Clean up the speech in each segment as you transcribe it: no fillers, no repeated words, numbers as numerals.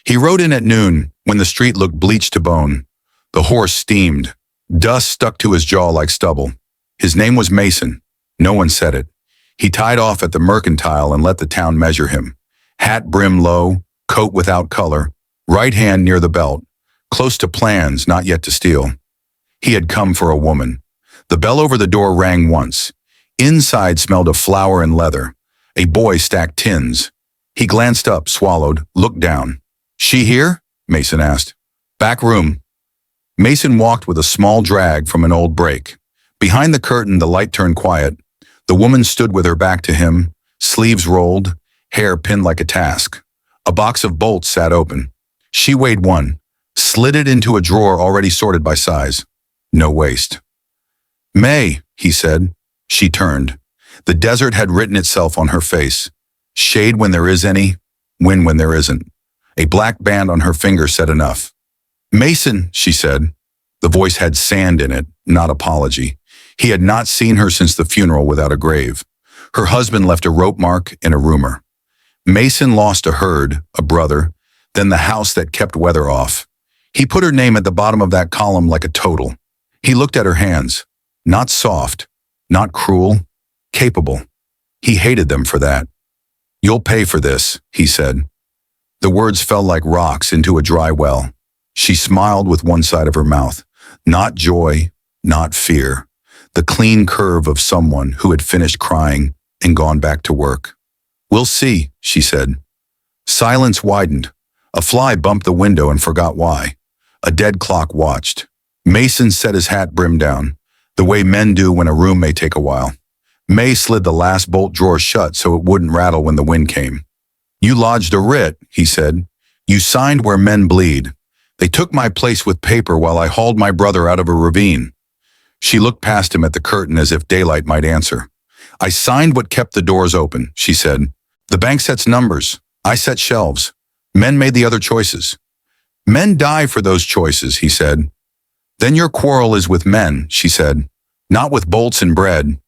He rode in at noon when the street looked bleached to bone. The horse steamed. Dust stuck to his jaw like stubble. His name was Mason. No one said it. He tied off at the mercantile and let the town measure him. Hat brim low, coat without color, right hand near the belt, close to plans not yet to steal. He had come for a woman. The bell over the door rang once. Inside smelled of flour and leather. A boy stacked tins. He glanced up, swallowed, looked down. "She here?" Mason asked. "Back room." Mason walked with a small drag from an old break. Behind the curtain, the light turned quiet. The woman stood with her back to him, sleeves rolled, hair pinned like a task. A box of bolts sat open. She weighed one, slid it into a drawer already sorted by size. No waste. "May," he said. She turned. The desert had written itself on her face. Shade when there is any, wind when there isn't. A black band on her finger said enough. "Mason," she said. The voice had sand in it, not apology. He had not seen her since the funeral without a grave. Her husband left a rope mark and a rumor. Mason lost a herd, a brother, then the house that kept weather off. He put her name at the bottom of that column like a total. He looked at her hands. Not soft, not cruel, capable. He hated them for that. "You'll pay for this," he said. The words fell like rocks into a dry well. She smiled with one side of her mouth. Not joy, not fear. The clean curve of someone who had finished crying and gone back to work. "We'll see," she said. Silence widened. A fly bumped the window and forgot why. A dead clock watched. Mason set his hat brim down, the way men do when a room may take a while. May slid the last bolt drawer shut so it wouldn't rattle when the wind came. "You lodged a writ," he said. "You signed where men bleed. They took my place with paper while I hauled my brother out of a ravine." She looked past him at the curtain as if daylight might answer. "I signed what kept the doors open," she said. "The bank sets numbers. I set shelves. Men made the other choices." "Men die for those choices," he said. "Then your quarrel is with men," she said, "not with bolts and bread."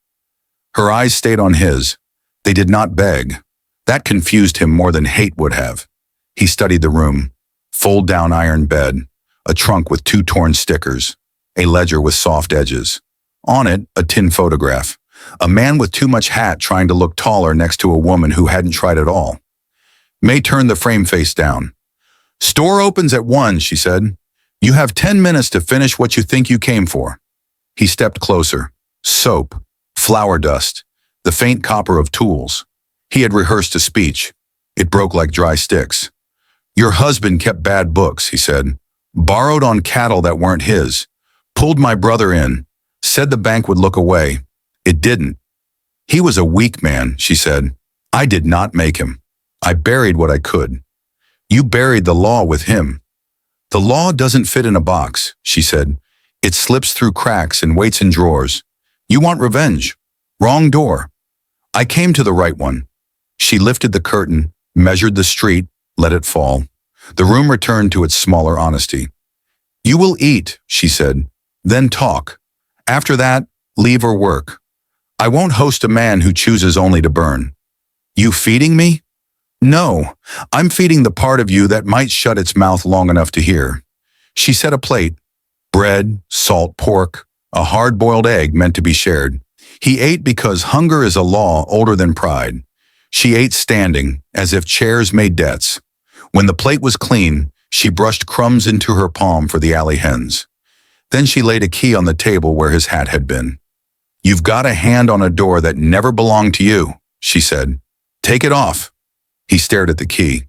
Her eyes stayed on his. They did not beg. That confused him more than hate would have. He studied the room. Fold-down iron bed, a trunk with 2 torn stickers, a ledger with soft edges. On it, a tin photograph. A man with too much hat trying to look taller next to a woman who hadn't tried at all. May turned the frame face down. "Store opens at 1, she said. "You have 10 minutes to finish what you think you came for." He stepped closer. Soap, flour dust, the faint copper of tools. He had rehearsed a speech. It broke like dry sticks. "Your husband kept bad books," he said. "Borrowed on cattle that weren't his. Pulled my brother in. Said the bank would look away. It didn't. He was a weak man," she said. "I did not make him. I buried what I could. You buried the law with him." "The law doesn't fit in a box," she said. "It slips through cracks and waits in drawers. You want revenge. Wrong door. I came to the right one." She lifted the curtain, measured the street, let it fall. The room returned to its smaller honesty. "You will eat," she said, "then talk. After that, leave or work. I won't host a man who chooses only to burn." "You feeding me?" "No, I'm feeding the part of you that might shut its mouth long enough to hear." She set a plate. Bread, salt pork, a hard-boiled egg meant to be shared. He ate because hunger is a law older than pride. She ate standing, as if chairs made debts. When the plate was clean, she brushed crumbs into her palm for the alley hens. Then she laid a key on the table where his hat had been. "You've got a hand on a door that never belonged to you," she said. "Take it off." He stared at the key.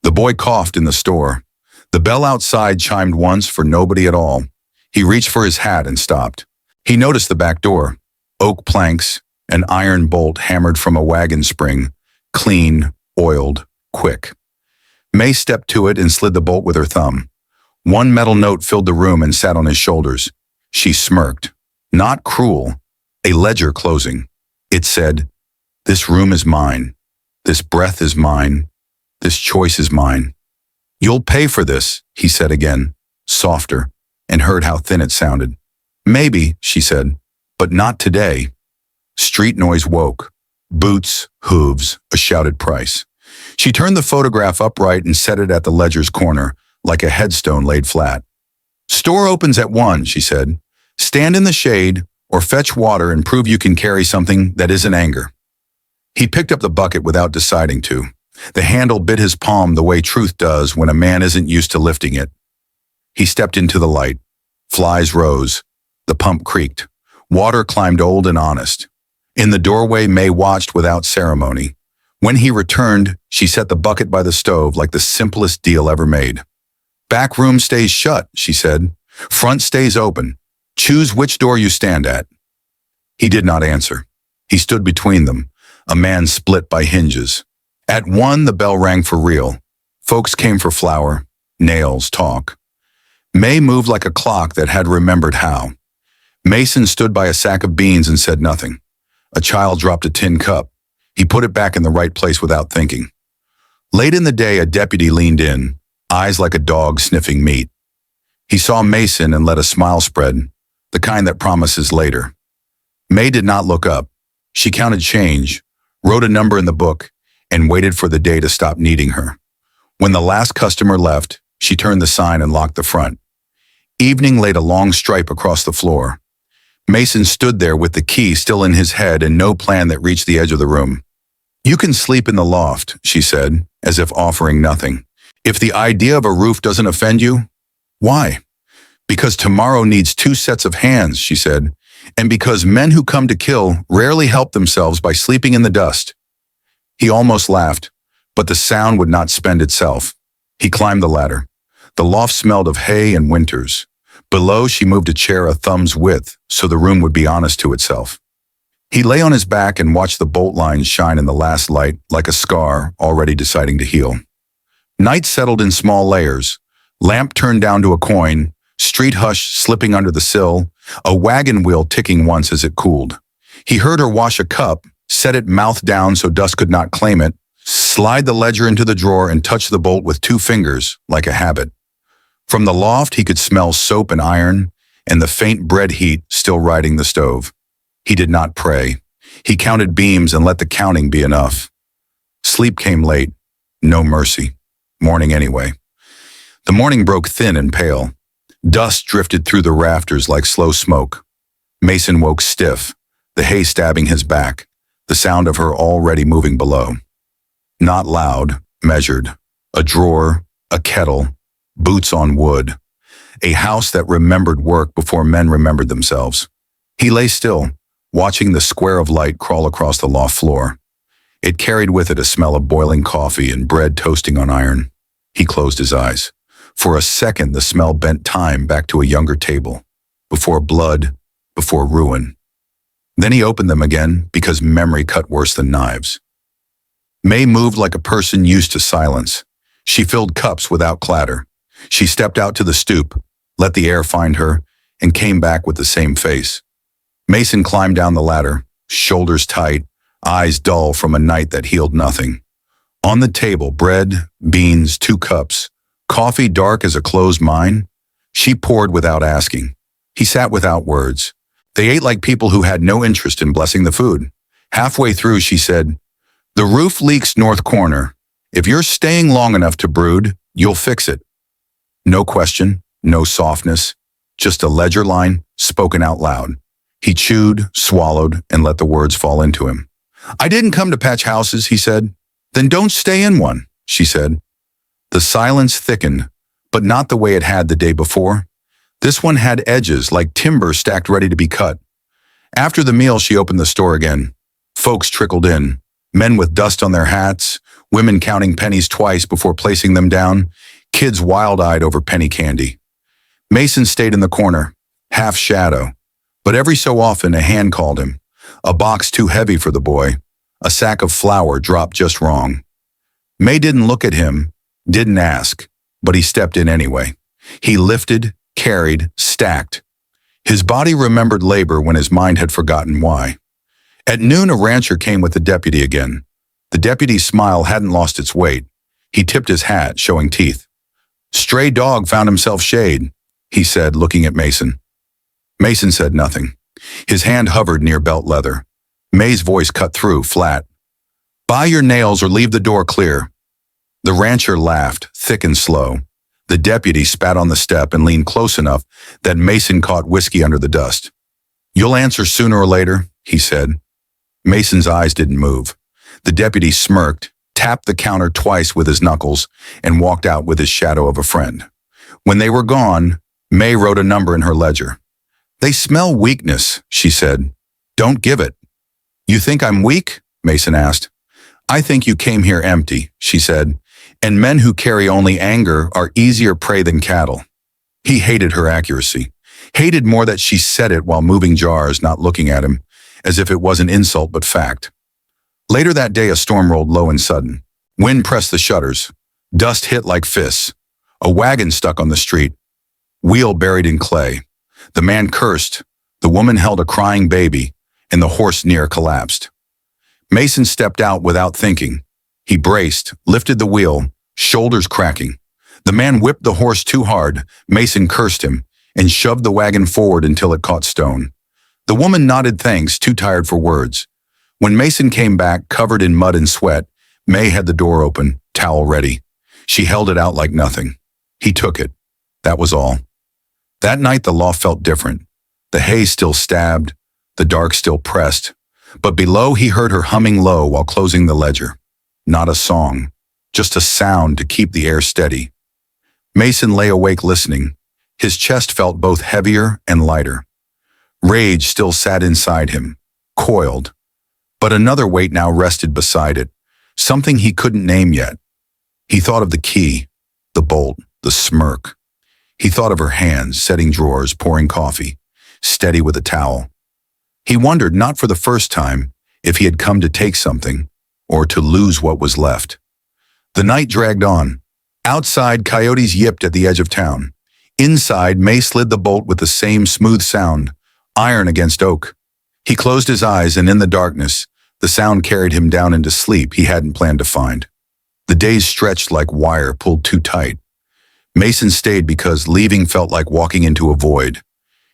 The boy coughed in the store. The bell outside chimed once for nobody at all. He reached for his hat and stopped. He noticed the back door. Oak planks, an iron bolt hammered from a wagon spring, clean, oiled, quick. May stepped to it and slid the bolt with her thumb. One metal note filled the room and sat on his shoulders. She smirked. Not cruel, a ledger closing. It said, "This room is mine. This breath is mine. This choice is mine." "You'll pay for this," he said again, softer, and heard how thin it sounded. "Maybe," she said, "but not today." Street noise woke. Boots, hooves, a shouted price. She turned the photograph upright and set it at the ledger's corner, like a headstone laid flat. "Store opens at 1, she said. "Stand in the shade or fetch water and prove you can carry something that isn't anger." He picked up the bucket without deciding to. The handle bit his palm the way truth does when a man isn't used to lifting it. He stepped into the light. Flies rose. The pump creaked. Water climbed old and honest. In the doorway, May watched without ceremony. When he returned, she set the bucket by the stove like the simplest deal ever made. "Back room stays shut," she said. "Front stays open. Choose which door you stand at." He did not answer. He stood between them, a man split by hinges. At 1, the bell rang for real. Folks came for flour, nails, talk. May moved like a clock that had remembered how. Mason stood by a sack of beans and said nothing. A child dropped a tin cup. He put it back in the right place without thinking. Late in the day, a deputy leaned in, eyes like a dog sniffing meat. He saw Mason and let a smile spread, the kind that promises later. May did not look up. She counted change, wrote a number in the book, and waited for the day to stop needing her. When the last customer left, she turned the sign and locked the front. Evening laid a long stripe across the floor. Mason stood there with the key still in his head and no plan that reached the edge of the room. "You can sleep in the loft," she said, as if offering nothing. "If the idea of a roof doesn't offend you, why?" "Because tomorrow needs 2 sets of hands," she said, "and because men who come to kill rarely help themselves by sleeping in the dust." He almost laughed, but the sound would not spend itself. He climbed the ladder. The loft smelled of hay and winters. Below, she moved a chair a thumb's width, so the room would be honest to itself. He lay on his back and watched the bolt lines shine in the last light like a scar already deciding to heal. Night settled in small layers. Lamp turned down to a coin, street hush slipping under the sill, a wagon wheel ticking once as it cooled. He heard her wash a cup, set it mouth down so dust could not claim it, slide the ledger into the drawer and touch the bolt with 2 fingers, like a habit. From the loft, he could smell soap and iron, and the faint bread heat still riding the stove. He did not pray. He counted beams and let the counting be enough. Sleep came late. No mercy. Morning anyway. The morning broke thin and pale. Dust drifted through the rafters like slow smoke. Mason woke stiff, the hay stabbing his back, the sound of her already moving below. Not loud, measured. A drawer, a kettle, boots on wood. A house that remembered work before men remembered themselves. He lay still, watching the square of light crawl across the loft floor. It carried with it a smell of boiling coffee and bread toasting on iron. He closed his eyes. For a second, the smell bent time back to a younger table, before blood, before ruin. Then he opened them again because memory cut worse than knives. May moved like a person used to silence. She filled cups without clatter. She stepped out to the stoop, let the air find her, and came back with the same face. Mason climbed down the ladder, shoulders tight, eyes dull from a night that healed nothing. On the table, bread, beans, 2 cups, coffee dark as a closed mine. She poured without asking. He sat without words. They ate like people who had no interest in blessing the food. Halfway through, she said, "The roof leaks north corner. If you're staying long enough to brood, you'll fix it." No question, no softness, just a ledger line spoken out loud. He chewed, swallowed, and let the words fall into him. "I didn't come to patch houses," he said. "Then don't stay in one," she said. The silence thickened, but not the way it had the day before. This one had edges like timber stacked ready to be cut. After the meal, she opened the store again. Folks trickled in, men with dust on their hats, women counting pennies twice before placing them down, kids wild-eyed over penny candy. Mason stayed in the corner, half shadow, but every so often a hand called him. A box too heavy for the boy, a sack of flour dropped just wrong. May didn't look at him, didn't ask, but he stepped in anyway. He lifted, carried, stacked. His body remembered labor when his mind had forgotten why. At noon, a rancher came with the deputy again. The deputy's smile hadn't lost its weight. He tipped his hat, showing teeth. "Stray dog found himself shade," he said, looking at Mason. Mason said nothing. His hand hovered near belt leather. May's voice cut through, flat. Buy your nails or leave the door clear." The rancher laughed, thick and slow. The deputy spat on the step and leaned close enough that Mason caught whiskey under the dust. "You'll answer sooner or later," he said. Mason's eyes didn't move. The deputy smirked, tapped the counter twice with his knuckles, and walked out with his shadow of a friend. When they were gone, May wrote a number in her ledger. "They smell weakness," she said. "Don't give it." "You think I'm weak?" Mason asked. "I think you came here empty," she said, "and men who carry only anger are easier prey than cattle." He hated her accuracy, hated more that she said it while moving jars, not looking at him, as if it was an insult but fact. Later that day, a storm rolled low and sudden. Wind pressed the shutters. Dust hit like fists. A wagon stuck on the street. Wheel buried in clay. The man cursed. The woman held a crying baby, and the horse near collapsed. Mason stepped out without thinking. He braced, lifted the wheel, shoulders cracking. The man whipped the horse too hard. Mason cursed him and shoved the wagon forward until it caught stone. The woman nodded thanks, too tired for words. When Mason came back, covered in mud and sweat, May had the door open, towel ready. She held it out like nothing. He took it. That was all. That night the law felt different. The haze still stabbed, the dark still pressed, but below he heard her humming low while closing the ledger. Not a song, just a sound to keep the air steady. Mason lay awake listening. His chest felt both heavier and lighter. Rage still sat inside him, coiled. But another weight now rested beside it, something he couldn't name yet. He thought of the key, the bolt, the smirk. He thought of her hands, setting drawers, pouring coffee, steady with a towel. He wondered, not for the first time, if he had come to take something, or to lose what was left. The night dragged on. Outside, coyotes yipped at the edge of town. Inside, May slid the bolt with the same smooth sound, iron against oak. He closed his eyes, and in the darkness, the sound carried him down into sleep he hadn't planned to find. The days stretched like wire pulled too tight. Mason stayed because leaving felt like walking into a void.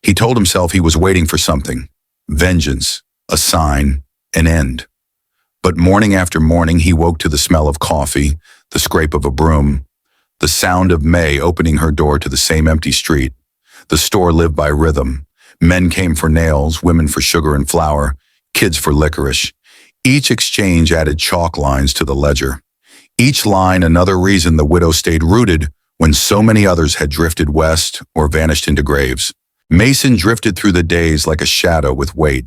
He told himself he was waiting for something. Vengeance, a sign, an end. But morning after morning he woke to the smell of coffee, the scrape of a broom, the sound of May opening her door to the same empty street. The store lived by rhythm. Men came for nails, women for sugar and flour, kids for licorice. Each exchange added chalk lines to the ledger. Each line another reason the widow stayed rooted when so many others had drifted west or vanished into graves. Mason drifted through the days like a shadow with weight.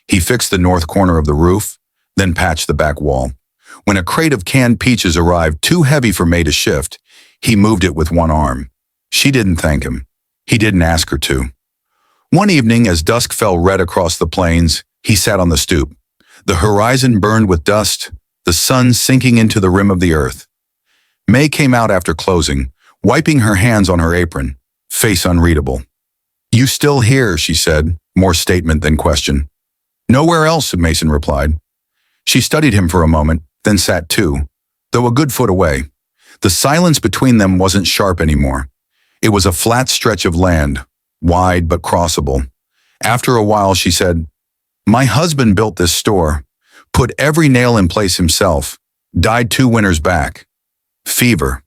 He fixed the north corner of the roof, then patched the back wall. When a crate of canned peaches arrived too heavy for May to shift, he moved it with one arm. She didn't thank him. He didn't ask her to. One evening, as dusk fell red across the plains, he sat on the stoop. The horizon burned with dust, the sun sinking into the rim of the earth. May came out after closing, wiping her hands on her apron, face unreadable. "You still here?" she said, more statement than question. "Nowhere else," Mason replied. She studied him for a moment, then sat too, though a good foot away. The silence between them wasn't sharp anymore. It was a flat stretch of land, wide but crossable. After a while she said, "My husband built this store, put every nail in place himself, died 2 winters back. Fever."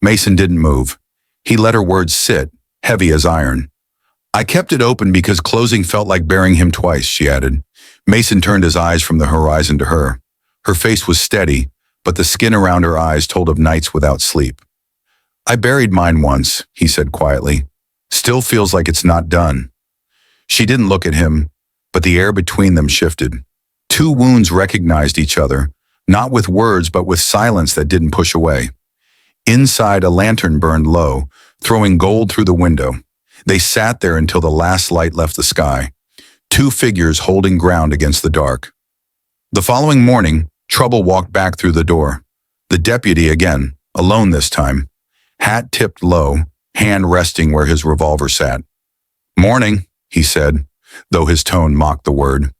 Mason didn't move. He let her words sit, heavy as iron. "I kept it open because closing felt like burying him twice," she added. Mason turned his eyes from the horizon to her. Her face was steady, but the skin around her eyes told of nights without sleep. "I buried mine once," he said quietly. "Still feels like it's not done." She didn't look at him, but the air between them shifted. 2 wounds recognized each other, not with words but with silence that didn't push away. Inside, a lantern burned low, throwing gold through the window. They sat there until the last light left the sky, 2 figures holding ground against the dark. The following morning, Trouble walked back through the door. The deputy again, alone this time, hat tipped low, hand resting where his revolver sat. "Morning," he said, though his tone mocked the word.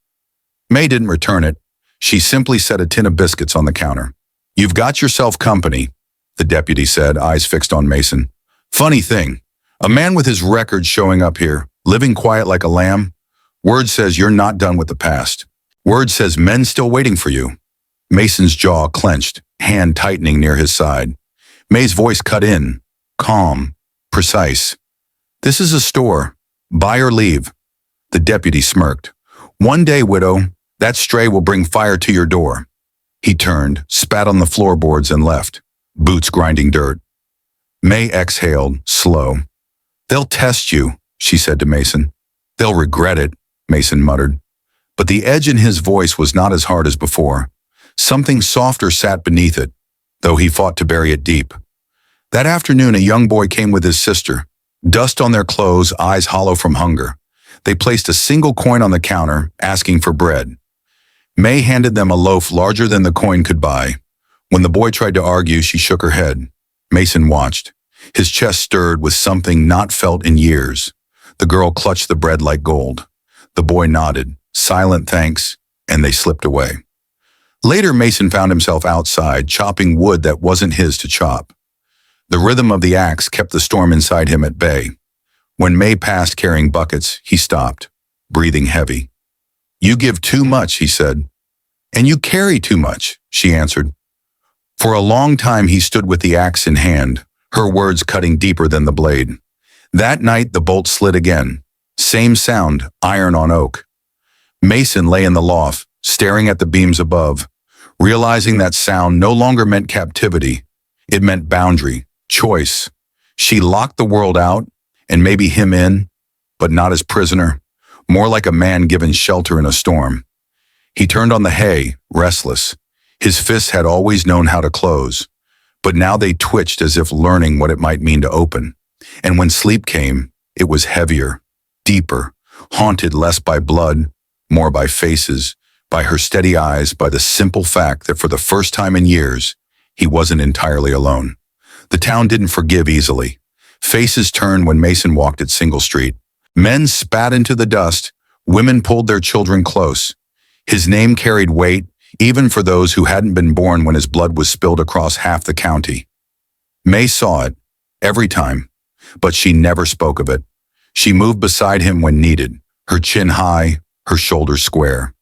May didn't return it. She simply set a tin of biscuits on the counter. "You've got yourself company," the deputy said, eyes fixed on Mason. "Funny thing, a man with his record showing up here, living quiet like a lamb. Word says you're not done with the past. Word says men still waiting for you." Mason's jaw clenched, hand tightening near his side. May's voice cut in, calm, precise. "This is a store. Buy or leave." The deputy smirked. "One day, widow, that stray will bring fire to your door." He turned, spat on the floorboards and left, boots grinding dirt. May exhaled, slow. "They'll test you," she said to Mason. "They'll regret it," Mason muttered. But the edge in his voice was not as hard as before. Something softer sat beneath it, though he fought to bury it deep. That afternoon, a young boy came with his sister, dust on their clothes, eyes hollow from hunger. They placed a single coin on the counter, asking for bread. May handed them a loaf larger than the coin could buy. When the boy tried to argue, she shook her head. Mason watched. His chest stirred with something not felt in years. The girl clutched the bread like gold. The boy nodded, silent thanks, and they slipped away. Later, Mason found himself outside, chopping wood that wasn't his to chop. The rhythm of the axe kept the storm inside him at bay. When May passed carrying buckets, he stopped, breathing heavy. "You give too much," he said. "And you carry too much," she answered. For a long time he stood with the axe in hand, her words cutting deeper than the blade. That night the bolt slid again. Same sound, iron on oak. Mason lay in the loft, staring at the beams above, realizing that sound no longer meant captivity. It meant boundary, choice. She locked the world out, and maybe him in, but not as prisoner, more like a man given shelter in a storm. He turned on the hay, restless. His fists had always known how to close, but now they twitched as if learning what it might mean to open. And when sleep came, it was heavier, deeper, haunted less by blood, more by faces, by her steady eyes, by the simple fact that for the first time in years, he wasn't entirely alone. The town didn't forgive easily. Faces turned when Mason walked at Single Street. Men spat into the dust, women pulled their children close. His name carried weight, even for those who hadn't been born when his blood was spilled across half the county. May saw it, every time, but she never spoke of it. She moved beside him when needed, her chin high, her shoulders square.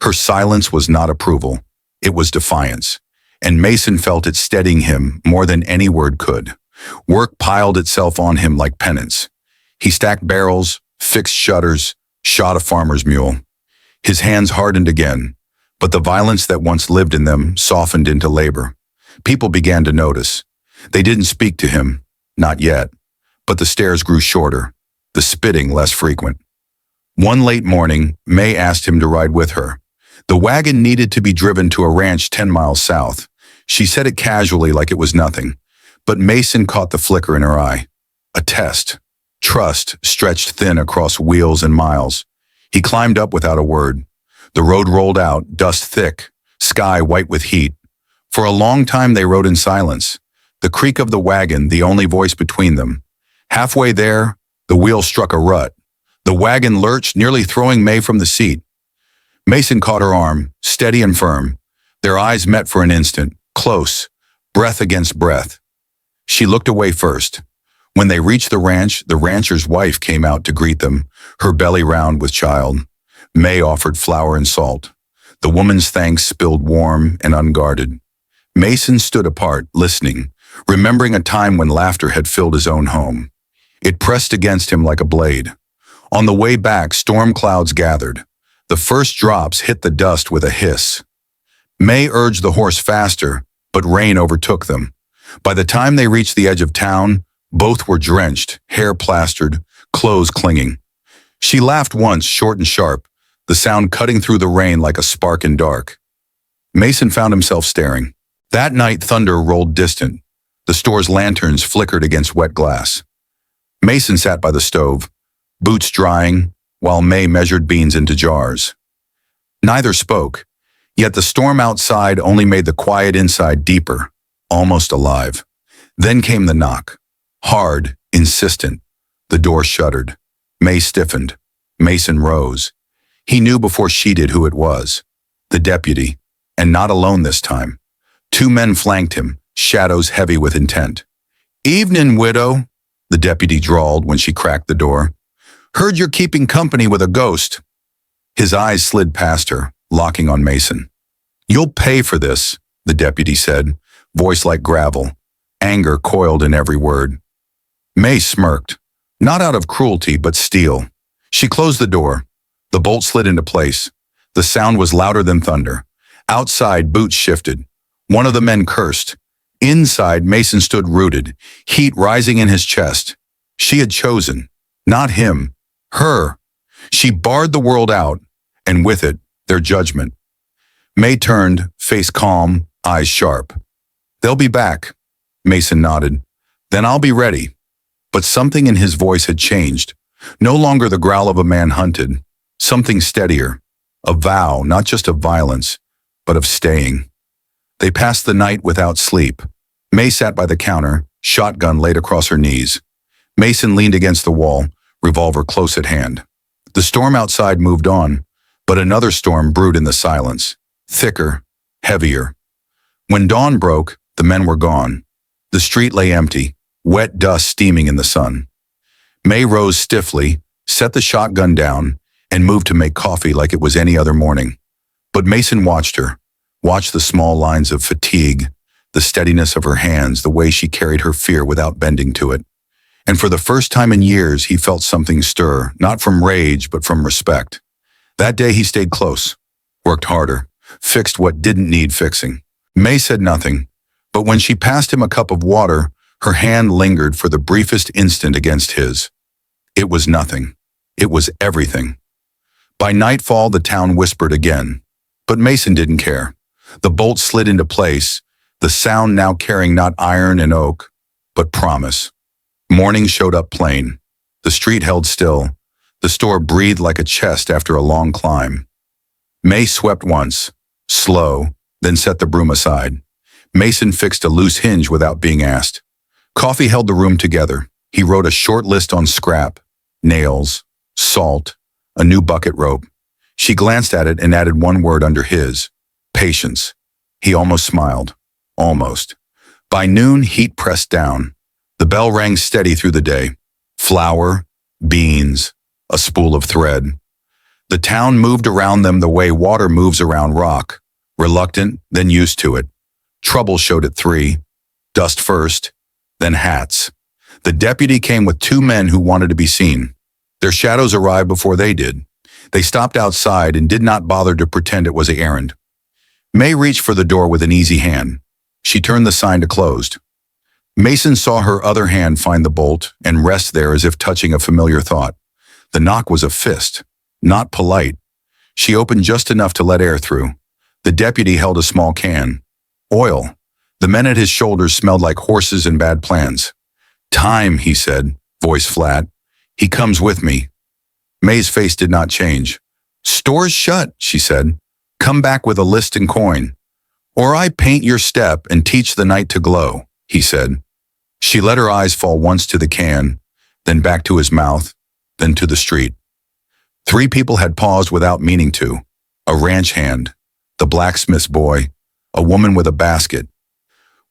Her silence was not approval, it was defiance, and Mason felt it steadying him more than any word could. Work piled itself on him like penance. He stacked barrels, fixed shutters, shot a farmer's mule. His hands hardened again, but the violence that once lived in them softened into labor. People began to notice. They didn't speak to him, not yet, but the stares grew shorter, the spitting less frequent. One late morning, May asked him to ride with her. The wagon needed to be driven to a ranch 10 miles south. She said it casually like it was nothing, but Mason caught the flicker in her eye. A test. Trust stretched thin across wheels and miles. He climbed up without a word. The road rolled out, dust thick, sky white with heat. For a long time they rode in silence, the creak of the wagon the only voice between them. Halfway there, the wheel struck a rut. The wagon lurched, nearly throwing May from the seat. Mason caught her arm, steady and firm. Their eyes met for an instant, close, breath against breath. She looked away first. When they reached the ranch, the rancher's wife came out to greet them, her belly round with child. May offered flour and salt. The woman's thanks spilled warm and unguarded. Mason stood apart, listening, remembering a time when laughter had filled his own home. It pressed against him like a blade. On the way back, storm clouds gathered. The first drops hit the dust with a hiss. May urged the horse faster, but rain overtook them. By the time they reached the edge of town, both were drenched, hair plastered, clothes clinging. She laughed once, short and sharp, the sound cutting through the rain like a spark in dark. Mason found himself staring. That night, thunder rolled distant. The store's lanterns flickered against wet glass. Mason sat by the stove, boots drying, while May measured beans into jars. Neither spoke, yet the storm outside only made the quiet inside deeper, almost alive. Then came the knock. Hard, insistent. The door shuddered. May stiffened. Mason rose. He knew before she did who it was. The deputy, and not alone this time. Two men flanked him, shadows heavy with intent. "Evening, widow," the deputy drawled when she cracked the door. "Heard you're keeping company with a ghost." His eyes slid past her, locking on Mason. You'll pay for this, the deputy said, voice like gravel, anger coiled in every word. May smirked, not out of cruelty but steel. She closed the door. The bolt slid into place. The sound was louder than thunder. Outside, boots shifted. One of the men cursed. Inside, Mason stood rooted, heat rising in his chest. She had chosen, not him, her. She barred the world out, and with it, their judgment. May turned, face calm, eyes sharp. They'll be back, Mason nodded. Then I'll be ready. But something in his voice had changed. No longer the growl of a man hunted. Something steadier. A vow, not just of violence, but of staying. They passed the night without sleep. May sat by the counter, shotgun laid across her knees. Mason leaned against the wall, revolver close at hand. The storm outside moved on, but another storm brewed in the silence. Thicker, heavier. When dawn broke, the men were gone. The street lay empty, wet dust steaming in the sun. May rose stiffly, set the shotgun down, and moved to make coffee like it was any other morning. But Mason watched her, watched the small lines of fatigue, the steadiness of her hands, the way she carried her fear without bending to it. And for the first time in years, he felt something stir, not from rage, but from respect. That day he stayed close, worked harder, fixed what didn't need fixing. May said nothing, but when she passed him a cup of water, her hand lingered for the briefest instant against his. It was nothing. It was everything. By nightfall, the town whispered again, but Mason didn't care. The bolt slid into place, the sound now carrying not iron and oak, but promise. Morning showed up plain. The street held still. The store breathed like a chest after a long climb. May swept once, slow, then set the broom aside. Mason fixed a loose hinge without being asked. Coffee held the room together. He wrote a short list on scrap, nails, salt, a new bucket rope. She glanced at it and added one word under his, patience. He almost smiled. Almost. By noon, heat pressed down. The bell rang steady through the day. Flour, beans, a spool of thread. The town moved around them the way water moves around rock, reluctant, then used to it. Trouble showed at 3. Dust first, then hats. The deputy came with 2 men who wanted to be seen. Their shadows arrived before they did. They stopped outside and did not bother to pretend it was an errand. May reached for the door with an easy hand. She turned the sign to closed. Mason saw her other hand find the bolt and rest there as if touching a familiar thought. The knock was a fist, not polite. She opened just enough to let air through. The deputy held a small can. Oil. The men at his shoulders smelled like horses and bad plans. Time, he said, voice flat. He comes with me. May's face did not change. Store's shut, she said. Come back with a list and coin. Or I paint your step and teach the night to glow, he said. She let her eyes fall once to the can, then back to his mouth, then to the street. 3 people had paused without meaning to. A ranch hand, the blacksmith's boy, a woman with a basket.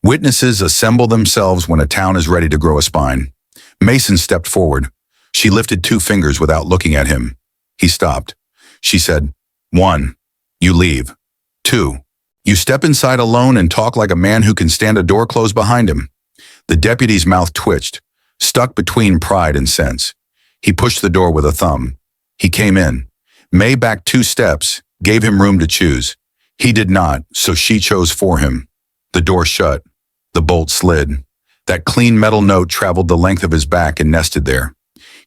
Witnesses assemble themselves when a town is ready to grow a spine. Mason stepped forward. She lifted 2 fingers without looking at him. He stopped. She said, 1, you leave. 2, you step inside alone and talk like a man who can stand a door closed behind him. The deputy's mouth twitched, stuck between pride and sense. He pushed the door with a thumb. He came in. May backed 2 steps, gave him room to choose. He did not, so she chose for him. The door shut. The bolt slid. That clean metal note traveled the length of his back and nested there.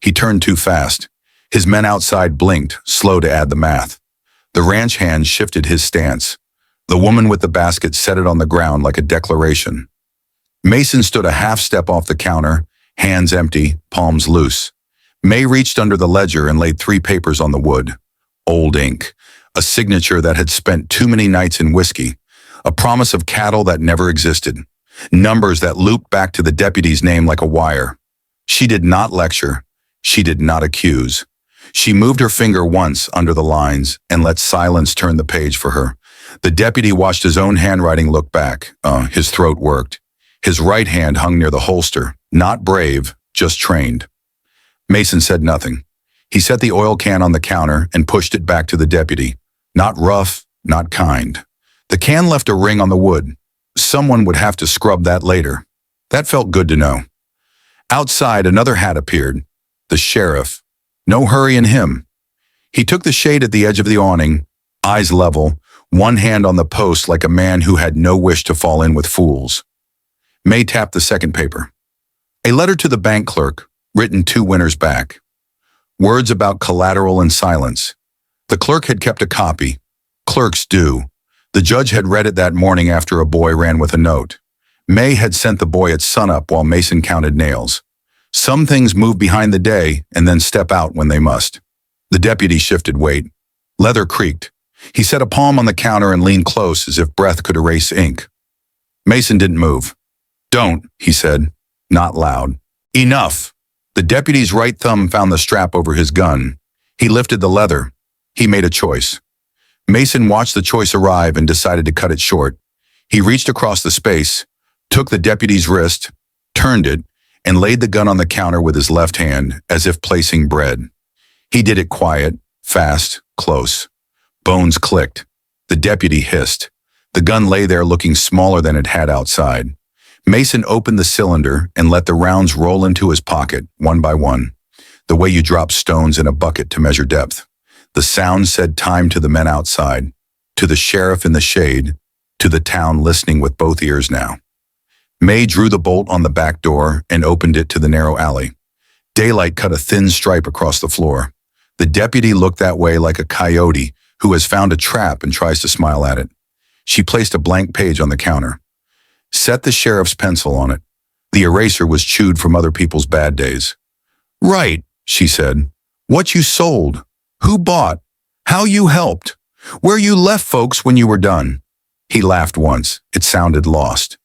He turned too fast. His men outside blinked, slow to add the math. The ranch hand shifted his stance. The woman with the basket set it on the ground like a declaration. Mason stood a half step off the counter, hands empty, palms loose. May reached under the ledger and laid 3 papers on the wood. Old ink, a signature that had spent too many nights in whiskey, a promise of cattle that never existed, numbers that looped back to the deputy's name like a wire. She did not lecture. She did not accuse. She moved her finger once under the lines and let silence turn the page for her. The deputy watched his own handwriting look back. His throat worked. His right hand hung near the holster, not brave, just trained. Mason said nothing. He set the oil can on the counter and pushed it back to the deputy. Not rough, not kind. The can left a ring on the wood. Someone would have to scrub that later. That felt good to know. Outside, another hat appeared. The sheriff. No hurry in him. He took the shade at the edge of the awning, eyes level, one hand on the post like a man who had no wish to fall in with fools. May tapped the second paper. A letter to the bank clerk, written 2 winters back. Words about collateral and silence. The clerk had kept a copy. Clerks do. The judge had read it that morning after a boy ran with a note. May had sent the boy at sunup while Mason counted nails. Some things move behind the day and then step out when they must. The deputy shifted weight. Leather creaked. He set a palm on the counter and leaned close as if breath could erase ink. Mason didn't move. "Don't," he said, not loud. "Enough." The deputy's right thumb found the strap over his gun. He lifted the leather. He made a choice. Mason watched the choice arrive and decided to cut it short. He reached across the space, took the deputy's wrist, turned it, and laid the gun on the counter with his left hand, as if placing bread. He did it quiet, fast, close. Bones clicked. The deputy hissed. The gun lay there looking smaller than it had outside. Mason opened the cylinder and let the rounds roll into his pocket, one by one, the way you drop stones in a bucket to measure depth. The sound said time to the men outside, to the sheriff in the shade, to the town listening with both ears now. May drew the bolt on the back door and opened it to the narrow alley. Daylight cut a thin stripe across the floor. The deputy looked that way like a coyote who has found a trap and tries to smile at it. She placed a blank page on the counter. Set the sheriff's pencil on it. The eraser was chewed from other people's bad days. "Right," she said. "What you sold. Who bought. How you helped. Where you left folks when you were done." He laughed once. It sounded lost.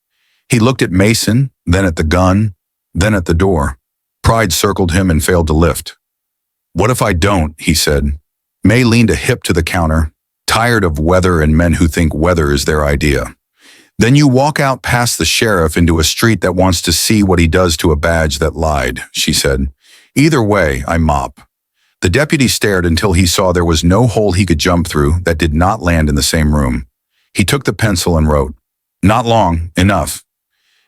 He looked at Mason, then at the gun, then at the door. Pride circled him and failed to lift. "What if I don't?" he said. May leaned a hip to the counter, tired of weather and men who think weather is their idea. "Then you walk out past the sheriff into a street that wants to see what he does to a badge that lied," she said. "Either way, I mop." The deputy stared until he saw there was no hole he could jump through that did not land in the same room. He took the pencil and wrote, "Not long, enough."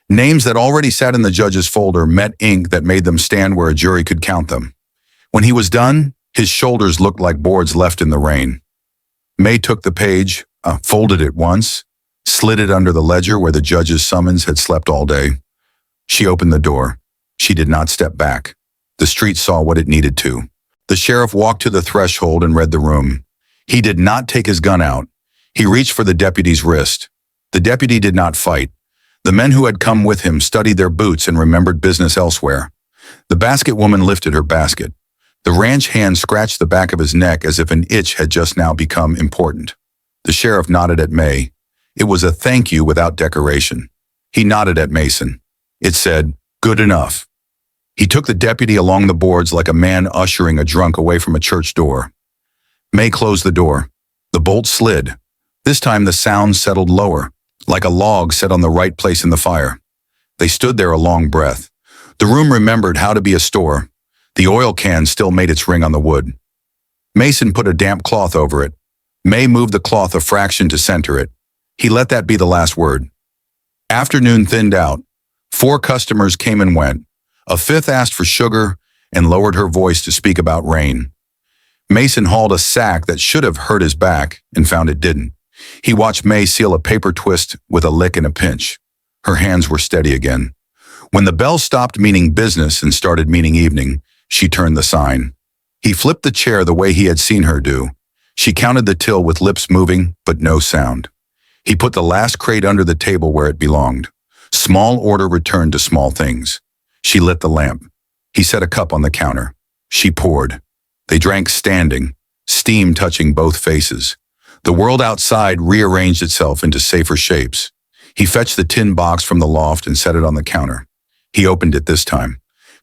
Names that already sat in the judge's folder met ink that made them stand where a jury could count them. When he was done, his shoulders looked like boards left in the rain. May took the page, folded it once, slid it under the ledger where the judge's summons had slept all day. She opened the door. She did not step back. The street saw what it needed to. The sheriff walked to the threshold and read the room. He did not take his gun out. He reached for the deputy's wrist. The deputy did not fight. The men who had come with him studied their boots and remembered business elsewhere. The basket woman lifted her basket. The ranch hand scratched the back of his neck as if an itch had just now become important. The sheriff nodded at May. It was a thank you without decoration. He nodded at Mason. It said, "Good enough." He took the deputy along the boards like a man ushering a drunk away from a church door. May closed the door. The bolt slid. This time the sound settled lower, like a log set on the right place in the fire. They stood there a long breath. The room remembered how to be a store. The oil can still made its ring on the wood. Mason put a damp cloth over it. May moved the cloth a fraction to center it. He let that be the last word. Afternoon thinned out. 4 customers came and went. A 5th asked for sugar and lowered her voice to speak about rain. Mason hauled a sack that should have hurt his back and found it didn't. He watched May seal a paper twist with a lick and a pinch. Her hands were steady again. When the bell stopped meaning business and started meaning evening, she turned the sign. He flipped the chair the way he had seen her do. She counted the till with lips moving, but no sound. He put the last crate under the table where it belonged. Small order returned to small things. She lit the lamp. He set a cup on the counter. She poured. They drank standing, steam touching both faces. The world outside rearranged itself into safer shapes. He fetched the tin box from the loft and set it on the counter. He opened it this time.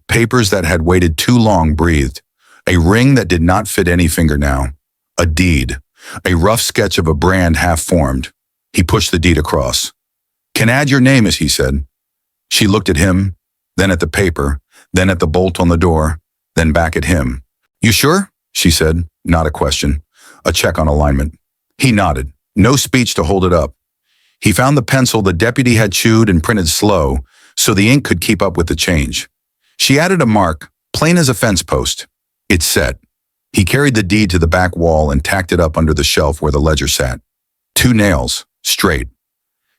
Papers that had waited too long breathed. A ring that did not fit any finger now. A deed. A rough sketch of a brand half formed. He pushed the deed across. "Can add your name," as he said. She looked at him, then at the paper, then at the bolt on the door, then back at him. "You sure?" she said, not a question. A check on alignment. He nodded. No speech to hold it up. He found the pencil the deputy had chewed and printed slow, so the ink could keep up with the change. She added a mark, plain as a fence post. It's set. He carried the deed to the back wall and tacked it up under the shelf where the ledger sat. 2 nails, straight.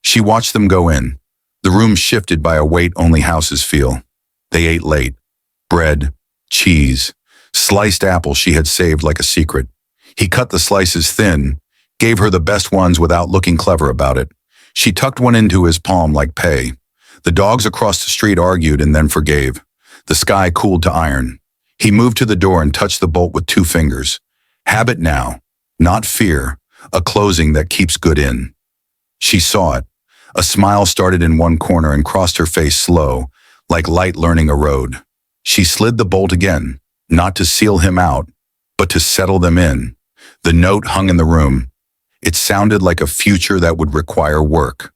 She watched them go in. The room shifted by a weight only houses feel. They ate late. Bread, cheese, sliced apple she had saved like a secret. He cut the slices thin, gave her the best ones without looking clever about it. She tucked one into his palm like pay. The dogs across the street argued and then forgave. The sky cooled to iron. He moved to the door and touched the bolt with 2 fingers. Habit now, not fear, a closing that keeps good in. She saw it. A smile started in one corner and crossed her face slow, like light learning a road. She slid the bolt again, not to seal him out, but to settle them in. The note hung in the room. It sounded like a future that would require work.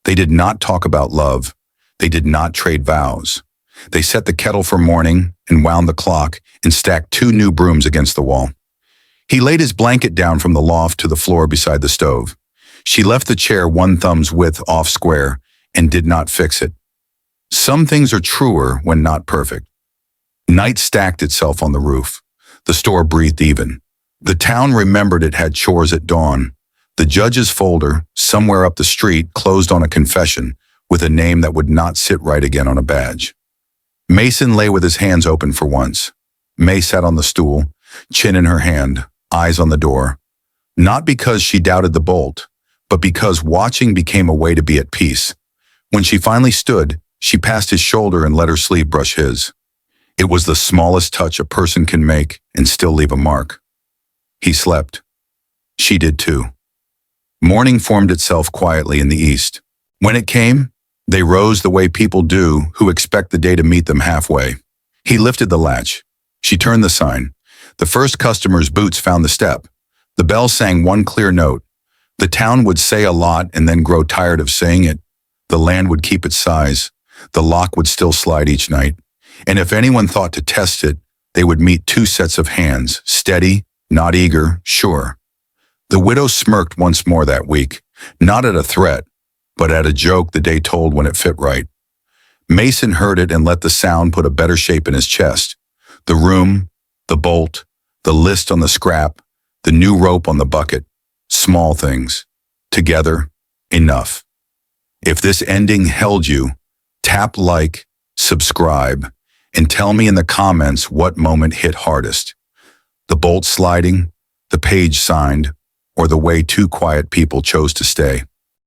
They did not talk about love. They did not trade vows. They set the kettle for morning and wound the clock and stacked 2 new brooms against the wall. He laid his blanket down from the loft to the floor beside the stove. She left the chair 1 thumb's width off square and did not fix it. Some things are truer when not perfect. Night stacked itself on the roof. The store breathed even. The town remembered it had chores at dawn. The judge's folder, somewhere up the street, closed on a confession with a name that would not sit right again on a badge. Mason lay with his hands open for once. May sat on the stool, chin in her hand, eyes on the door. Not because she doubted the bolt, but because watching became a way to be at peace. When she finally stood, she passed his shoulder and let her sleeve brush his. It was the smallest touch a person can make and still leave a mark. He slept. She did too. Morning formed itself quietly in the east. When it came, they rose the way people do who expect the day to meet them halfway. He lifted the latch. She turned the sign. The first customer's boots found the step. The bell sang one clear note. The town would say a lot and then grow tired of saying it. The land would keep its size. The lock would still slide each night. And if anyone thought to test it, they would meet 2 sets of hands, steady, not eager, sure. The widow smirked once more that week, not at a threat, but at a joke the day told when it fit right. Mason heard it and let the sound put a better shape in his chest. The room, the bolt, the list on the scrap, the new rope on the bucket. Small things. Together, enough. If this ending held you, tap like, subscribe, and tell me in the comments what moment hit hardest. The bolt sliding, the page signed, or the way 2 quiet people chose to stay.